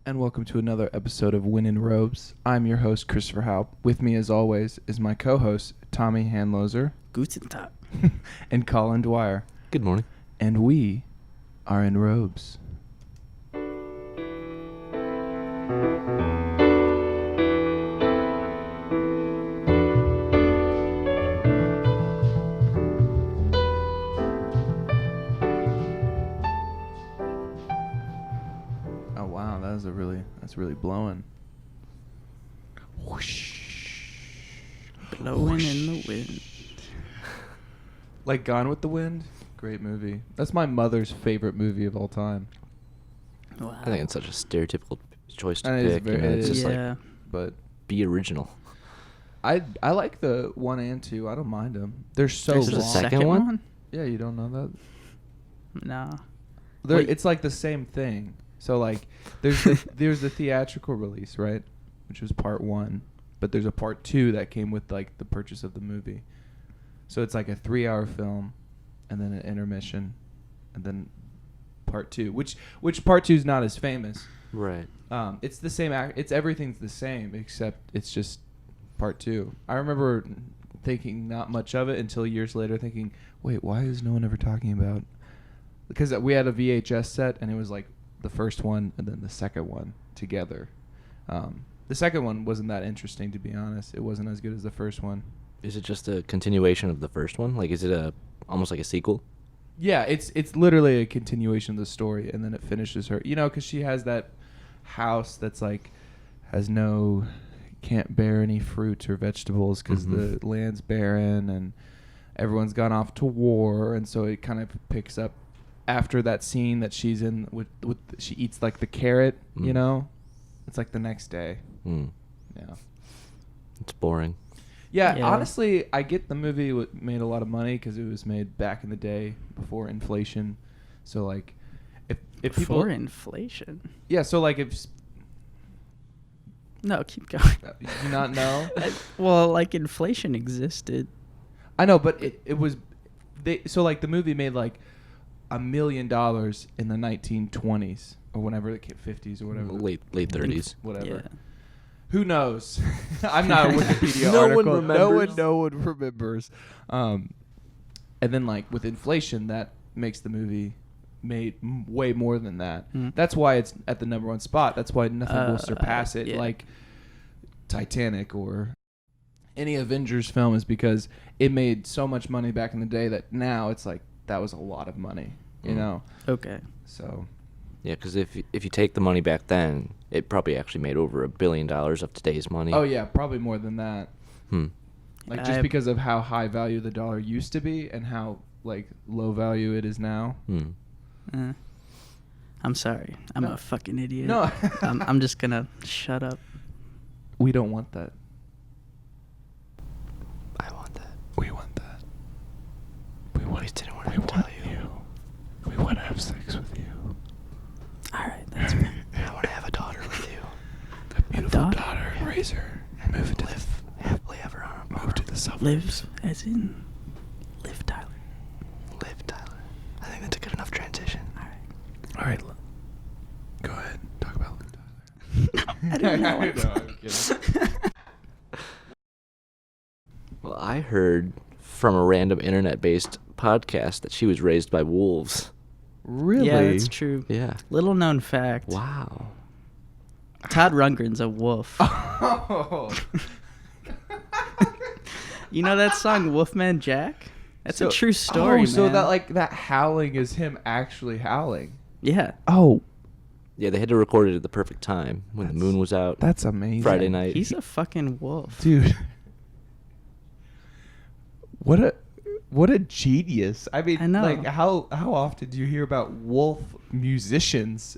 and welcome to another episode of Win in Robes. I'm your host, Christopher Haupt. With me, as always, is my co-host, Tommy Hanloser. Guten Tag. And Collin Dwyer. Good morning. And we are in robes. Oh wow, that's really blowing. Whoosh. Blowing in the wind. Like Gone with the Wind? Great movie. That's my mother's favorite movie of all time. Wow. I think it's such a stereotypical choice to It is pick. very- It's it just yeah. like, But be original. I like the 1 and 2. I don't mind them. They're so There's long. a second second one? one? Yeah, you don't know that? No. They're- Wait. It's like the same thing. So like there's the theatrical release, right? Which was part 1, but there's a part 2 that came with like the purchase of the movie. So it's like a 3-hour film and then an intermission and then part 2, which part 2 is not as famous. Right. It's the same it's everything's the same except it's just part 2. I remember thinking not much of it until years later thinking, wait, why is no one ever talking about? Because we had a VHS set and it was like the first one and then the second one together. The second one wasn't that interesting, to be honest. It wasn't as good as the first one. Is it just a continuation of the first one? Like, is it almost like a sequel? Yeah, it's literally a continuation of the story, and then it finishes her. You know, because she has that house that's like can't bear any fruit or vegetables because the land's barren and everyone's gone off to war, and so it kind of picks up after that scene that she's in with she eats like the carrot. You know, it's like the next day. Yeah. It's boring. Yeah, Yeah. honestly, I get the movie made a lot of money because it was made back in the day before inflation. So like, if people Before inflation. yeah, so like if No, keep going. you do not know, Well, like inflation existed. I know, but it was so like the movie made like $1 million in the 1920s or whenever the 50s or whatever, Late 30s. whatever. Yeah. Who knows? I'm not a Wikipedia No one article. remembers. No one remembers. And then, like, with inflation, that makes the movie made way more than that. That's why it's at the #1 spot. That's why nothing will surpass it, yeah. like Titanic or any Avengers film, is because it made so much money back in the day that now it's like that was a lot of money, you know? Okay. So... Yeah, because if you take the money back then, it probably actually made over $1 billion of today's money. Oh, yeah, probably more than that. Like, just because of how high value the dollar used to be and how, like, low value it is now. I'm sorry. I'm No. a fucking idiot. No. I'm just gonna shut up. We don't want that. I want that. We want that. We want, didn't want to tell you. We want to have sex with you. All right, that's fine. I want to have a daughter with you. A beautiful daughter? daughter and raise her. And move it to Live happily ever on. move to the suburbs. Liv, as in Liv Tyler. Liv Tyler. I think that's a good enough transition. All right. All right. Go ahead. Talk about Liv Tyler. I don't know. I'm kidding. Well, I heard from a random internet-based podcast that she was raised by wolves. Really? Yeah, that's true. Yeah. Little known fact. Wow. Todd Rundgren's a wolf. Oh. You know that song Wolfman Jack? That's a So- true story, man. So that howling is him actually howling. Yeah. Oh, Yeah, they had to record it at the perfect time when the moon was out. that's amazing. Friday night. He's a fucking wolf. Dude. What a genius. I mean, I know. like how often do you hear about wolf musicians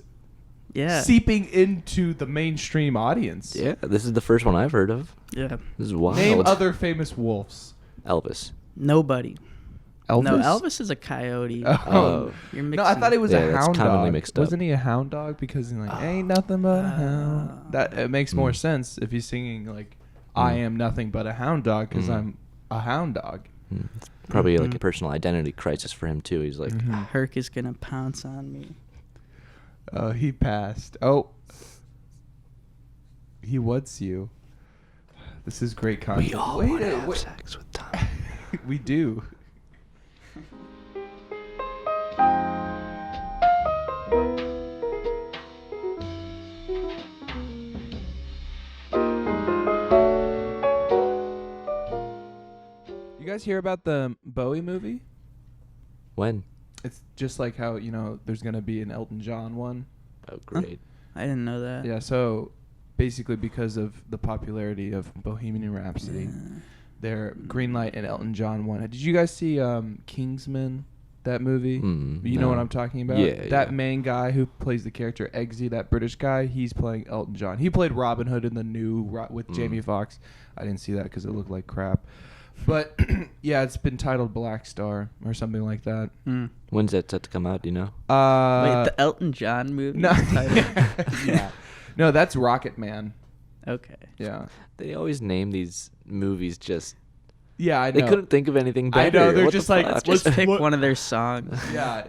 Yeah. seeping into the mainstream audience? Yeah, this is the first one I've heard of. Yeah. This is wild. Name other famous wolves. Elvis. Nobody. Elvis? No, Elvis is a coyote. Oh. You're mixing. No, I thought he was Yeah, a that's hound commonly dog. mixed up. Wasn't he a hound dog? Because he's like, ain't nothing but a hound. That it makes more sense if he's singing like, I am nothing but a hound dog because I'm a hound dog. It's probably like a personal identity crisis for him too. He's like, Herc is gonna pounce on me. He passed. Oh, He wants you. This is great content. We all want to have sex with Tommy. We do. You guys hear about the Bowie movie? When? It's just like how, there's going to be an Elton John one. Oh, great. I didn't know that. Yeah, so basically because of the popularity of Bohemian Rhapsody, they're greenlight and Elton John one. Did you guys see Kingsman, that movie? You know what I'm talking about? Yeah. That main guy who plays the character Eggsy, that British guy, he's playing Elton John. He played Robin Hood in the new with Jamie Foxx. I didn't see that because it looked like crap. But yeah, it's been titled Black Star or something like that. When's that set to come out? Do you know? Wait, the Elton John movie? No, title? yeah, no, that's Rocket Man. Okay. Yeah, They always name these movies just. yeah, I know. They couldn't think of anything better. I know, they're What just the like, fuck? Just pick one of their songs. Yeah,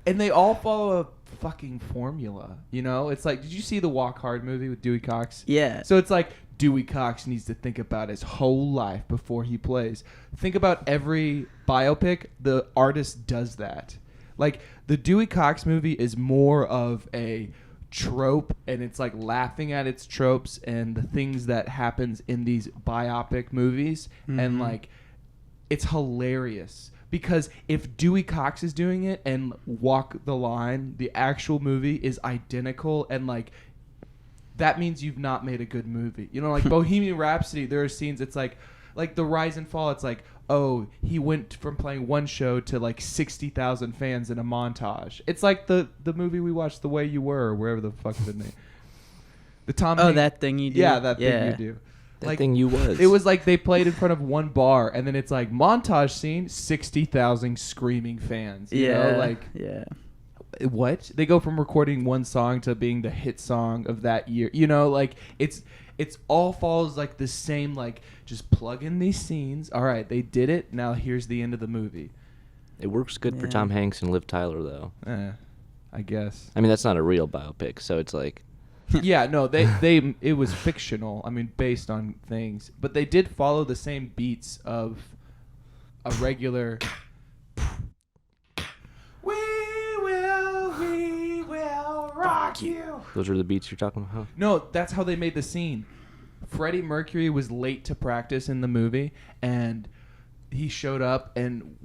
and they all follow a fucking formula. It's like, did you see the Walk Hard movie with Dewey Cox? Yeah. So it's like Dewey Cox needs to think about his whole life before he plays. Think about every biopic. The artist does that. Like the Dewey Cox movie is more of a trope, and it's like laughing at its tropes and the things that happens in these biopic movies, and like it's hilarious. Because if Dewey Cox is doing it and Walk the Line, the actual movie is identical, and like that means you've not made a good movie. Like Bohemian Rhapsody, there are scenes, it's like the rise and fall, it's like, oh, he went from playing one show to like 60,000 fans in a montage. It's like the movie we watched, The Way You Were, or wherever the fuck the name. The Tom Hanks. That thing you do? Yeah, that thing you do. That thing you was. It was like they played in front of one bar, and then it's like montage scene, 60,000 screaming fans. You know? Yeah. What? They go from recording one song to being the hit song of that year. It's all follows like the same, like just plug in these scenes. All right, they did it. Now here's the end of the movie. It works good for Tom Hanks and Liv Tyler, though. I guess. I mean, that's not a real biopic, so it's like. Yeah, no, it was fictional. I mean, based on things, but they did follow the same beats of a regular. We will rock you. Those are the beats you're talking about? Huh? No, that's how they made the scene. Freddie Mercury was late to practice in the movie, and he showed up, and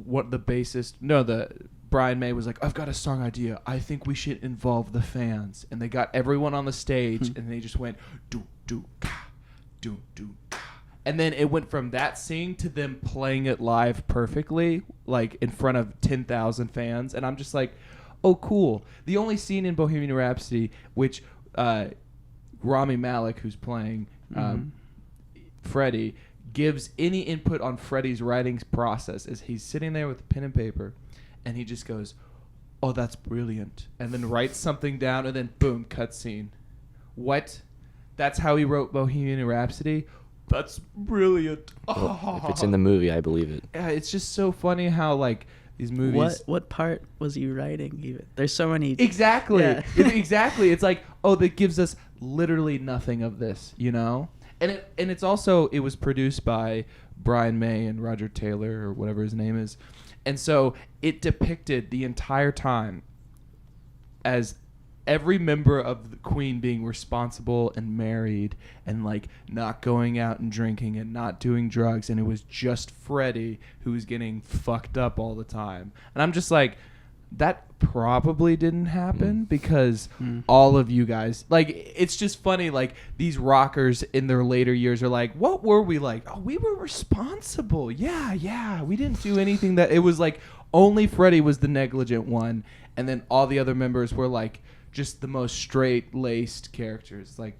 Brian May was like, I've got a song idea. I think we should involve the fans. And they got everyone on the stage, and they just went, do, do, ka, do, do, ka. And then it went from that scene to them playing it live perfectly, like in front of 10,000 fans. And I'm just like, oh, cool. The only scene in Bohemian Rhapsody, which Rami Malek, who's playing Freddie, gives any input on Freddie's writing process, is he's sitting there with pen and paper, and he just goes, oh, that's brilliant, and then writes something down, and then boom, cutscene. What? That's how he wrote Bohemian Rhapsody? That's brilliant. Well, if it's in the movie, I believe it. Yeah, it's just so funny how like these movies. What part was he writing? Even there's so many. Exactly. Yeah. Exactly. It's like, oh, that gives us literally nothing of this, And it's also, it was produced by Brian May and Roger Taylor or whatever his name is. And so it depicted the entire time as every member of the Queen being responsible and married and like not going out and drinking and not doing drugs, and it was just Freddie who was getting fucked up all the time. And I'm just like, that probably didn't happen because all of you guys, like, it's just funny, like, these rockers in their later years are like, what were we like? Oh, we were responsible. Yeah, we didn't do anything that, it was like, only Freddie was the negligent one, and then all the other members were like, just the most straight-laced characters. Like,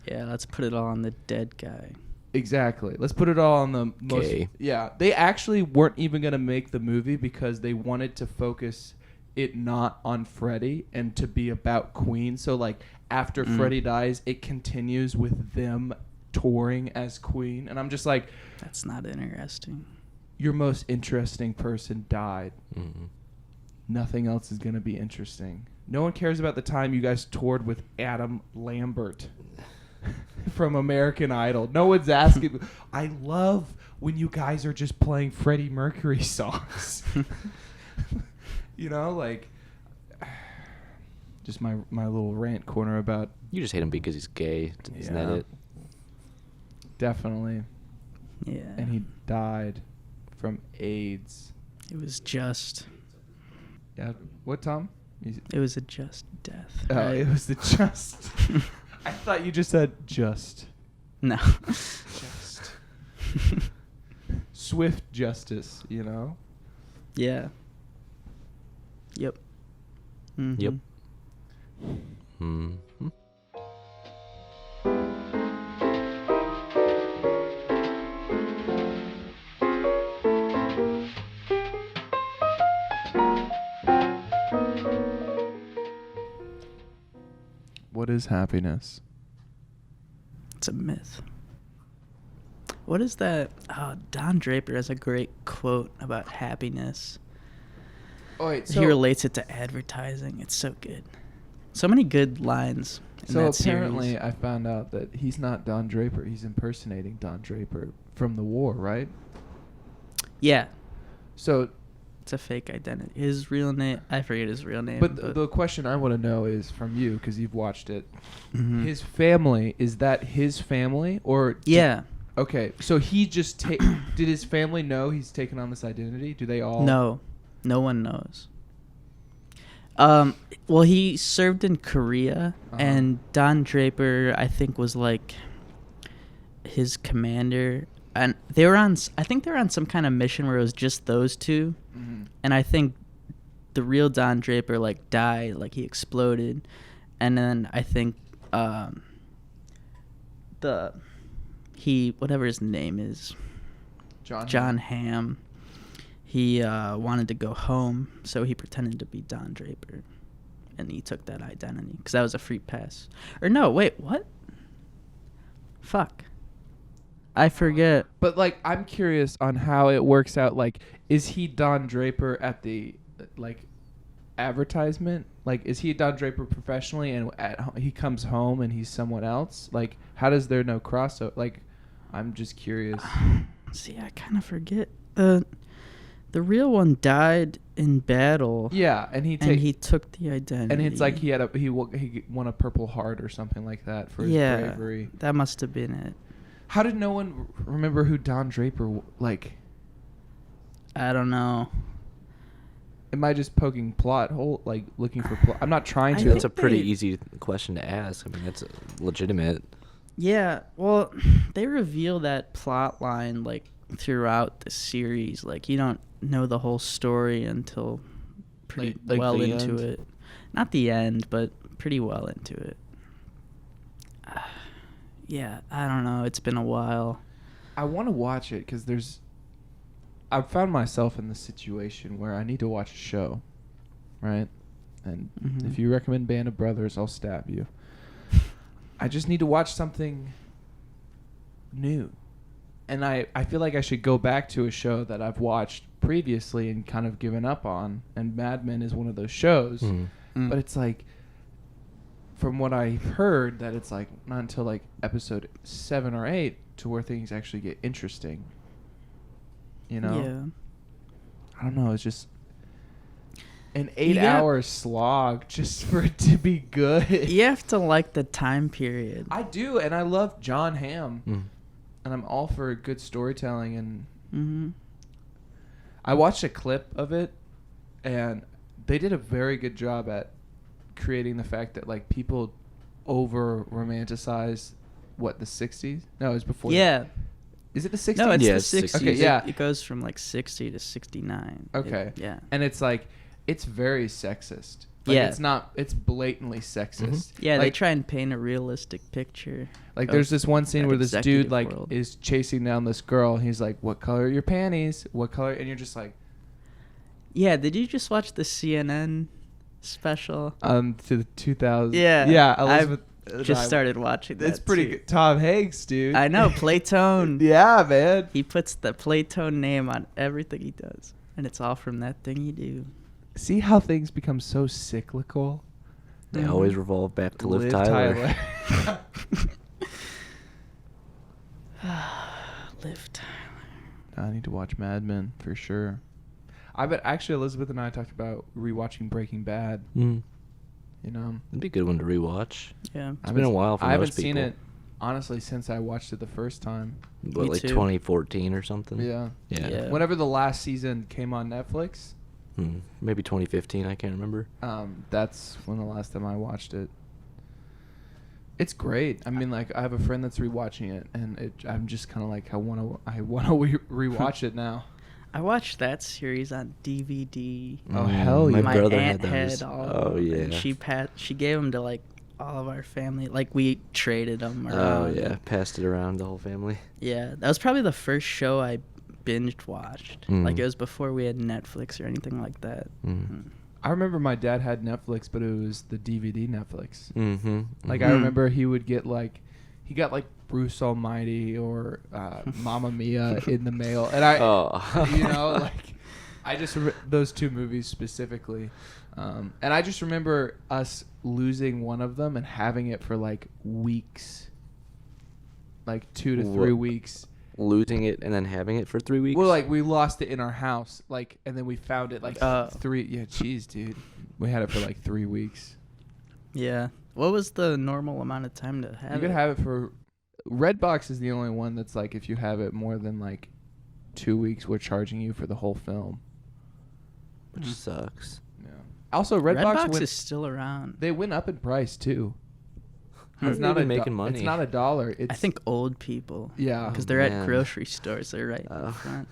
yeah, let's put it all on the dead guy. Exactly. Let's put it all on the most. Gay. Yeah, they actually weren't even going to make the movie because they wanted to focus it not on Freddie and to be about Queen. So like after Freddie dies, it continues with them touring as Queen, and I'm just like, that's not interesting. Your most interesting person died. Mm-hmm. Nothing else is going to be interesting. No one cares about the time you guys toured with Adam Lambert. from American Idol. No one's asking. I love when you guys are just playing Freddie Mercury songs. You know, like, just my little rant corner about. You just hate him because he's gay. Isn't that it? Definitely. Yeah. And he died from AIDS. It was just. Yeah. What, Tom? It was a just death. Oh, right? it was the just. I thought you just said just. No. Just. Swift justice, you know? Yeah. Yep. Mm-hmm. Yep. Hmm. What is happiness? It's a myth. What is that? Oh, Don Draper has a great quote about happiness. Oh, wait, He relates it to advertising. It's so good. So many good lines in so that apparently series. I found out that he's not Don Draper. He's impersonating Don Draper from the war, right? Yeah. So, It's a fake identity. His real name, I forget his real name. but the question I want to know is from you, because you've watched it. Mhm. His family, is that his family? Or Yeah. Okay, so he just did his family know he's taken on this identity? Do they all? No. No one knows. Well, he served in Korea, and Don Draper, I think, was like his commander. And they were on, I think they were on some kind of mission where it was just those two. Mhm. And I think the real Don Draper, like, died, like, he exploded. And then I think whatever his name is, John Hamm, he wanted to go home, so he pretended to be Don Draper. And he took that identity, because that was a free pass. Or no, wait, what? Fuck. I forget. But, like, I'm curious on how it works out. Like, is he Don Draper at the, like, advertisement? Like, is he Don Draper professionally and he comes home and he's someone else? Like, how does there no crossover? Like, I'm just curious. See, I kind of forget. The real one died in battle. Yeah, and he took the identity. and it's like he won a Purple Heart or something like that for his bravery. That must have been it. How did no one remember who Don Draper like? I don't know. Am I just poking plot hole, like looking for plot? I'm not trying to. I That's a think pretty they- easy question to ask. I mean, that's legitimate. Yeah, well, they reveal that plot line like throughout the series. Like, you don't know the whole story until pretty Like well the into end? it. Not the end, but pretty well into it. Yeah, I don't know. It's been a while. I want to watch it because I've found myself in the situation where I need to watch a show, right? And Mhm. if you recommend Band of Brothers, I'll stab you. I just need to watch something new. And I feel like I should go back to a show that I've watched previously and kind of given up on. And Mad Men is one of those shows. Mhm. Mm. But it's like, from what I've heard, that it's like not until like episode 7 or 8 to where things actually get interesting. You know? Yeah. I don't know. It's just an You 8-hour slog just for it to be good. You have to like the time period. I do, and I love John Hamm, Mm. and I'm all for good storytelling. And Mm-hmm. I watched a clip of it, and they did a very good job at creating the fact that like people over romanticize the 60s. No, it was before. Yeah. Is it the 60s? No, it's Yeah, the it's 60s. Okay, yeah. It goes from like 60 to 69. Okay. Yeah. And it's like it's very sexist. Like, Yeah. It's not. It's blatantly sexist. Yeah, they Like, try and paint a realistic picture. Like, of there's this one scene that where this dude executive like world. is chasing down this girl. And he's like, "What color are your panties? What color?" And you're just like, Yeah, did you just watch the CNN special? to the 2000s. Yeah, Yeah. I've Elizabeth. Just started watching that. It's pretty too. good. Tom Hanks, dude. I know, Playtone. Yeah, man. He puts the Playtone name on everything he does. And it's all from that thing you do. See how things become so cyclical? They Mhm. always revolve back to Liv Tyler. Liv Tyler. I need to watch Mad Men for sure. I bet actually Elizabeth and I talked about rewatching Breaking Bad. Mm. You know, It'd be a good one to rewatch. Yeah. It's been a while for I most haven't people. seen it honestly since I watched it the first time. What, Me like too. 2014 or something? Yeah. Yeah. Whenever the last season came on Netflix, Maybe 2015, I can't remember. that's when the last time I watched it. It's great. I mean, like I have a friend that's rewatching it, and I'm just kind of like I want to rewatch it now. I watched that series on DVD. Oh, hell yeah. My brother aunt had those. had all. Oh, of them, yeah. And she gave them to like all of our family. Like we traded them around. Oh, yeah. Passed it around the whole family. Yeah, that was probably the first show I binge watched. Mm. Like it was before we had Netflix or anything like that. Mm. I remember my dad had Netflix, but it was the DVD Netflix. Mm-hmm. Like Mhm. I remember he would get like, he got like Bruce Almighty or Mamma Mia in the mail, and you know, like I just those two movies specifically, and I just remember us losing one of them and having it for like weeks, like 2 to 3 weeks. Losing it and then having it for 3 weeks? Well, like we lost it in our house, like, and then we found it like 3. Yeah, jeez, dude, we had it for like 3 weeks. Yeah. What was the normal amount of time to have You it? could have it for. Redbox is the only one that's like if you have it more than like 2 weeks, we're charging you for the whole film. Which sucks. Yeah. Also, Redbox is still around. They went up in price too. How It's are not they a making money? It's not $1. It's I think old people. Yeah. Because Oh, they're man. at grocery stores. They're right in Oh. the front.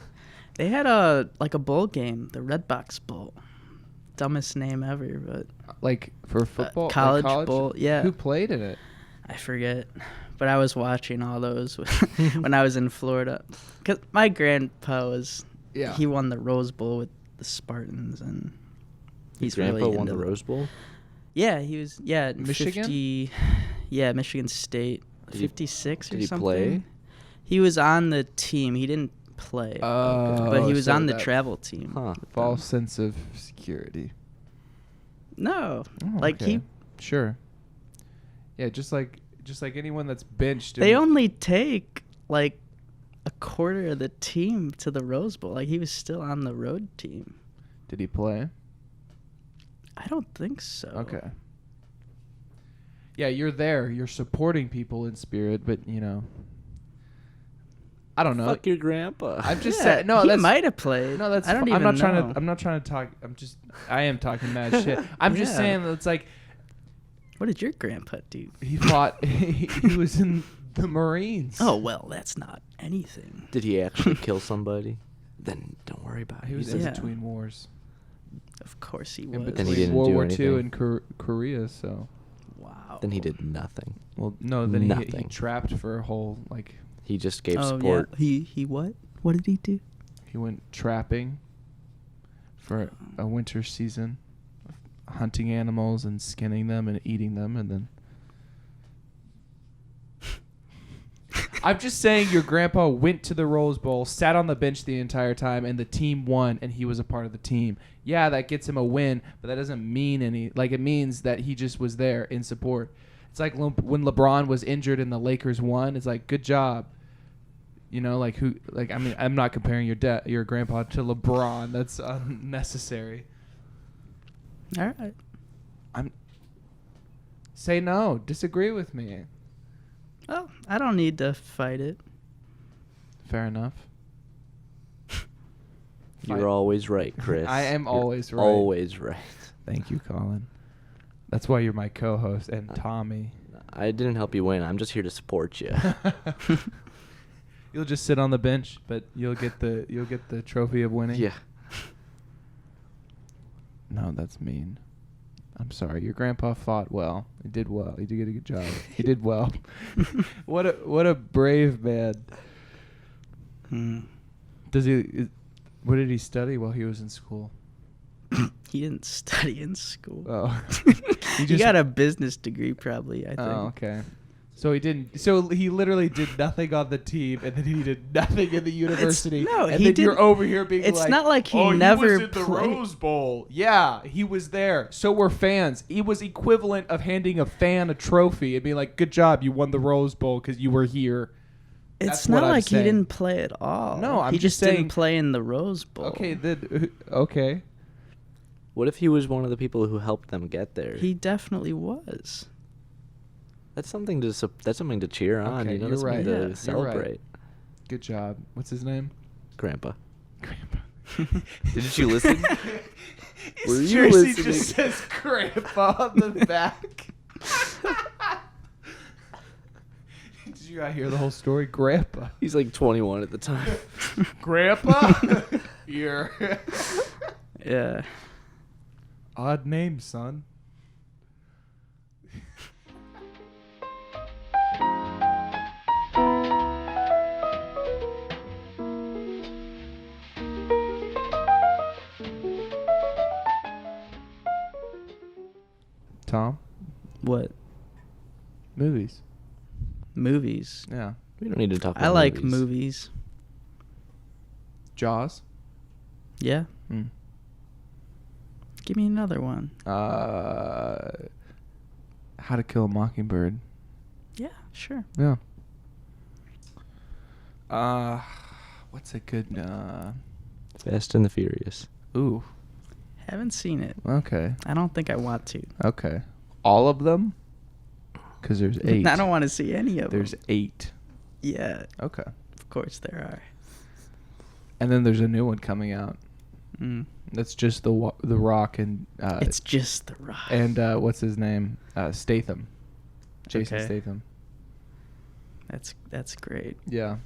They had a bowl game, the Redbox Bowl. Dumbest name ever, but like for football, like college bowl. Yeah, Who played in it? I forget, but I was watching all those when I was in Florida. Cause my grandpa was, he won the Rose Bowl with the Spartans, and he's Grandpa really won into the Rose Bowl? Yeah, he was. Yeah, Michigan? 50, yeah, Michigan State, 56 or did he something. play? He was on the team. He didn't play, but he was so on the that travel team. Huh. False sense of security. No, Oh, like okay. he. Sure. Yeah, just like anyone that's benched. They only take like a quarter of the team to the Rose Bowl. Like he was still on the road team. Did he play? I don't think so. Okay. Yeah, you're there. You're supporting people in spirit, but you know, I don't know. Fuck your grandpa. I'm just Yeah, saying. No, he that's might have played. no, that's. I don't I'm even not know. trying to. I'm not trying to talk. I am talking mad shit. I'm just Yeah. saying that it's like What did your grandpa do? he fought. He was in the Marines. Oh well, that's not anything. Did he actually kill somebody? Then don't worry about it. he was Yeah. in between wars. Of course he In was. And he between didn't World do War II anything. and Korea. So, Wow. Then he did nothing. well, no. Then he Nothing. trapped for a whole like. He just gave Oh support. yeah. He what? What did he do? He went trapping for a winter season, hunting animals and skinning them and eating them, and then. I'm just saying your grandpa went to the Rose Bowl, sat on the bench the entire time, and the team won, and he was a part of the team. Yeah, that gets him a win, but that doesn't mean any. Like, it means that he just was there in support. It's like when LeBron was injured and the Lakers won. It's like, good job. You know, like who? Like, I mean, I'm not comparing your grandpa to LeBron. That's unnecessary. All right. Say no. Disagree with me. Oh, I don't need to fight it. Fair enough. You're always right, Chris. I am You're always right. Always right. Thank you, Collin. That's why you're my co-host and Tommy. I didn't help you win. I'm just here to support you. You'll just sit on the bench, but you'll get the trophy of winning. Yeah. No, that's mean. I'm sorry. Your grandpa fought well. He did well. He did get a good job. He did well. What a brave man. What did he study while he was in school? He didn't study in school. Oh. He got a business degree, probably, I think. Oh, okay. So he didn't. So he literally did nothing on the team, and then he did nothing in the university. no, and he then did- you're over here being it's like, not like he "Oh, never he was in the played." Rose Bowl." Yeah, he was there. So were fans. He was equivalent of handing a fan a trophy and being like, "Good job, you won the Rose Bowl because you were here." It's not like he didn't play at all. No, I'm he just didn't saying, play in the Rose Bowl. Okay, okay. What if he was one of the people who helped them get there? He definitely was. That's something to cheer on. Okay, you know, you're that's right. something You're to celebrate. right. Good job. What's his name? Grandpa. Grandpa. Didn't you listen? Were His you jersey listening? just says Grandpa on the back. Did you not hear the whole story? Grandpa. He's like 21 at the time. Grandpa? You're... Yeah. Odd name, son. Tom? What? Movies. Movies. Yeah. We don't need to talk about I like movies. movies. Jaws? Yeah. Hmm. Give me another one. How to Kill a Mockingbird. Yeah, sure. Yeah. What's a good, Fast and the Furious. ooh. Haven't seen it. Okay. I don't think I want to. Okay. All of them? Because there's 8. I don't want to see any of There's them. 8. Yeah, Okay. of course there are. And then there's a new one coming out. Mm. That's just the Rock and It's just The Rock. and what's his name? Statham. Jason Okay. Statham. That's great. Yeah.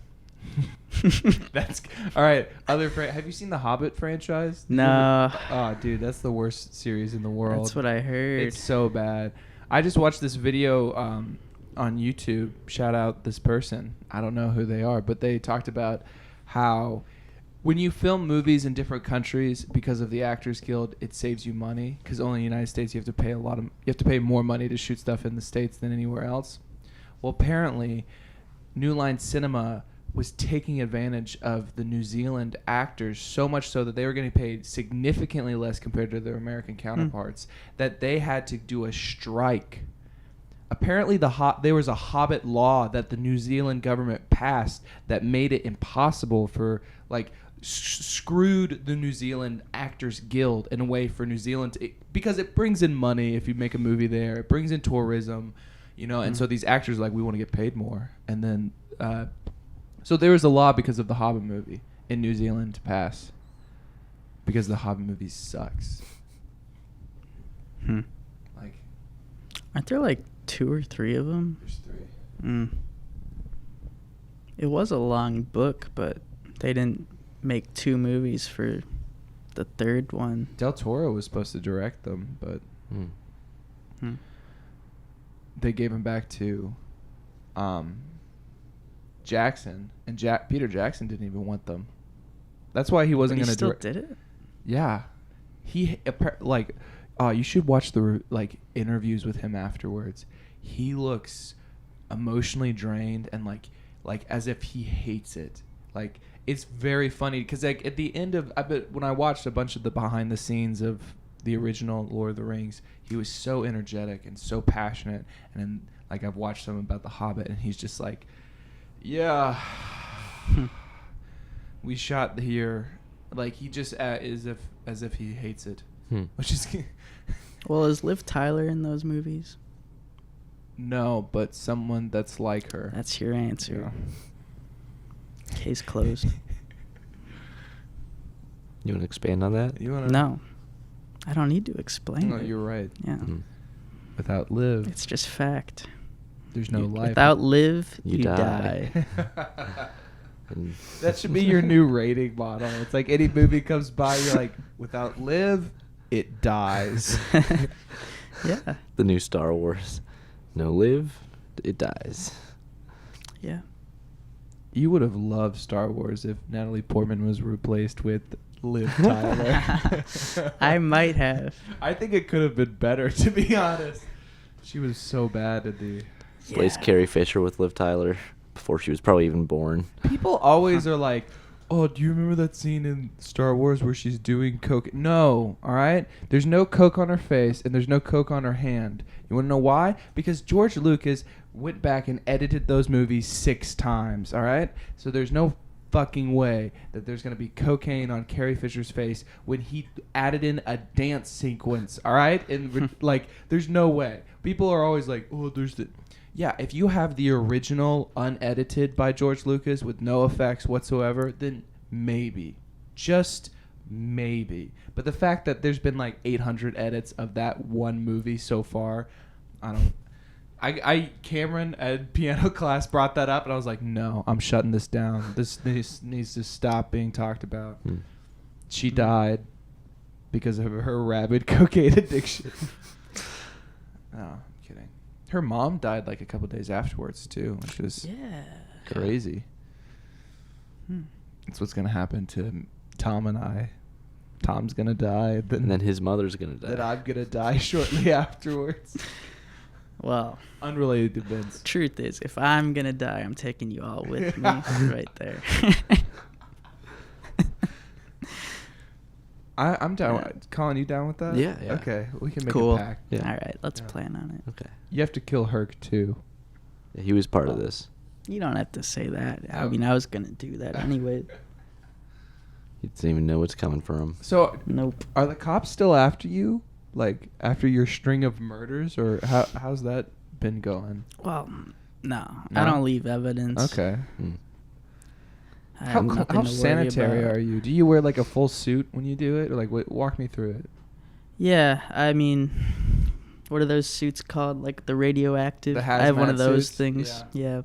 That's all right. Have you seen the Hobbit franchise? No. Oh, dude, that's the worst series in the world. That's what I heard. It's so bad. I just watched this video on YouTube. Shout out this person. I don't know who they are, but they talked about how when you film movies in different countries because of the Actors Guild, it saves you money because only in the United States you have to pay more money to shoot stuff in the States than anywhere else. Well, apparently, New Line Cinema was taking advantage of the New Zealand actors so much so that they were getting paid significantly less compared to their American counterparts that they had to do a strike. Apparently there was a Hobbit law that the New Zealand government passed that made it impossible for screwed the New Zealand Actors Guild in a way for New Zealand because it brings in money if you make a movie there. It brings in tourism, and so these actors are like, we want to get paid more. And then so there was a law because of the Hobbit movie in New Zealand to pass because the Hobbit movie sucks. Aren't there like 2 or 3 of them? There's 3. Mm. It was a long book, but they didn't make 2 movies for the 3rd one. Del Toro was supposed to direct them, but they gave him back to Jackson, and Peter Jackson didn't even want them. That's why he wasn't going to direct. Did it? Yeah, you should watch the interviews with him afterwards. He looks emotionally drained and like as if he hates it. Like, it's very funny because at the end of when I watched a bunch of the behind the scenes of the original Lord of the Rings, he was so energetic and so passionate. And then I've watched some about the Hobbit, and he's just like, yeah, we shot here. Like, he just as if he hates it, which is. Well, is Liv Tyler in those movies? No, but someone that's like her. That's your answer. Yeah. Case closed. You want to expand on that? No. I don't need to explain No, it. you're right. Yeah. Without Liv, It's just fact. there's no life. Without Liv, You you die. die. And That should be your new rating model. It's like any movie comes by, you're like, without Liv, it dies. Yeah. the new Star Wars. No live, it dies. Yeah. You would have loved Star Wars if Natalie Portman was replaced with Liv Tyler. I might have. I think it could have been better, to be honest. She was so bad at the... Placed Carrie Fisher with Liv Tyler before she was probably even born. People always are like, oh, do you remember that scene in Star Wars where she's doing coke? No, all right? There's no coke on her face and there's no coke on her hand. You want to know why? Because George Lucas went back and edited those movies 6 times, all right? So there's no fucking way that there's going to be cocaine on Carrie Fisher's face when he added in a dance sequence, all right? And like, there's no way. People are always like, oh, there's the... Yeah, if you have the original unedited by George Lucas with no effects whatsoever, then maybe. Just maybe. But the fact that there's been like 800 edits of that one movie so far, Cameron at piano class brought that up, and I was like, no, I'm shutting this down. This needs to stop being talked about. She died because of her rabid cocaine addiction. Oh, kidding. Her mom died like a couple days afterwards too, which was crazy. That's what's gonna happen to Tom and I. Tom's gonna die, and then his mother's gonna die. Then I'm gonna die shortly afterwards. Well, unrelated to Vince. Truth is, if I'm gonna die, I'm taking you all with me, right there. I'm down. With, Collin, you down with that? Yeah. Okay, we can make cool. a pact. Yeah. All right, let's plan on it. Okay. You have to kill Herc too. Yeah, he was part of this. You don't have to say that. I mean, I was gonna do that anyway. He doesn't even know what's coming for him. So, nope. Are the cops still after you? Like after your string of murders, or how's that been going? Well, no, I don't leave evidence. Okay. How sanitary are you? Do you wear like a full suit when you do it, or like walk me through it? Yeah, I mean, what are those suits called? Like the radioactive. The hazmat I have one of those suits? things. Yeah.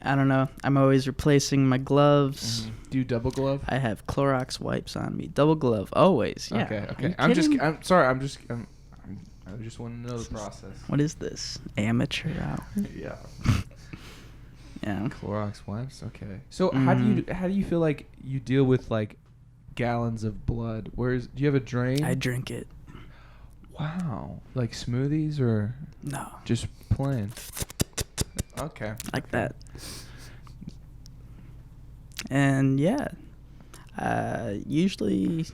I don't know. I'm always replacing my gloves. Mm-hmm. Do you double glove? I have Clorox wipes on me. Double glove, always. Yeah. Okay. I'm sorry. I just want to know the process. What is this? Amateur hour? Yeah. Yeah. Clorox wipes. Okay. So how do you feel like you deal with like gallons of blood? Do you have a drain? I drink it. Wow. Like smoothies or no? Just plain. Okay. Like that. And yeah, usually,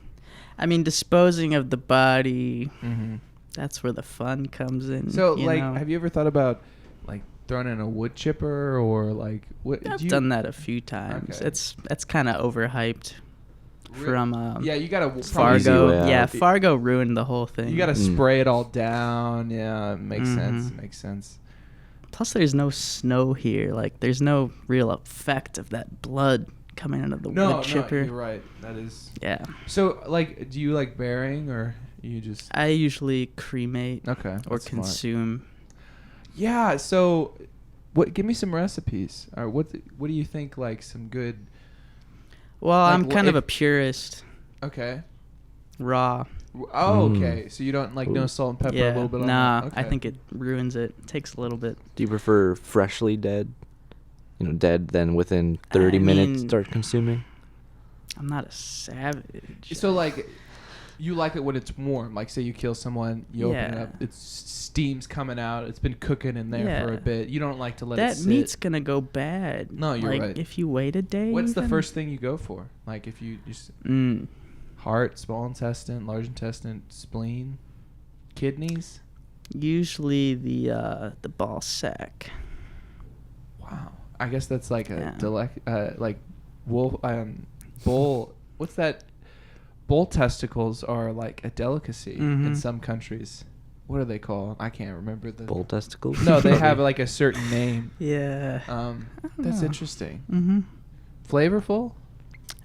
I mean, disposing of the body. Mm-hmm. That's where the fun comes in. So, like, have you ever thought about like throwing in a wood chipper or like what? I've done that a few times. Okay. That's kind of overhyped. From you gotta Fargo. Yeah, Fargo ruined the whole thing. You gotta spray it all down. Yeah, makes sense. Makes sense. Plus, there's no snow here. Like, there's no real effect of that blood coming out of the wood chipper. No, you're right. That is. Yeah. So, like, do you like burying or you just? I usually cremate. Okay. Or consume. Yeah. So, give me some recipes. Or what do you think? Like some good. Well, like, I'm kind of a purist. Okay. Raw. Oh, okay. So you don't like no salt and pepper a little bit? Nah, okay. I think it ruins it. It takes a little bit. Do you prefer freshly dead? Dead, then within 30 minutes start consuming? I'm not a savage. So, like, you like it when it's warm. Like, say you kill someone, you open it up, it's steam's coming out, it's been cooking in there for a bit. You don't like to let it sit. That meat's going to go bad. No, you're right. If you wait a day. What's the first thing you go for? Like, if you just... Heart, small intestine, large intestine, spleen, kidneys? Usually the ball sack. Wow. I guess that's like a bull. What's that? Bull testicles are like a delicacy in some countries. What are they called? I can't remember the bull testicles. No, they have like a certain name. Yeah. That's interesting. Mm-hmm. Flavorful?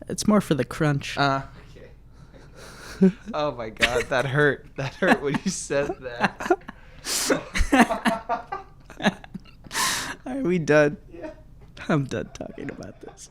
It's more for the crunch. Okay. Oh my God, that hurt. That hurt when you said that. Are we done? Yeah. I'm done talking about this.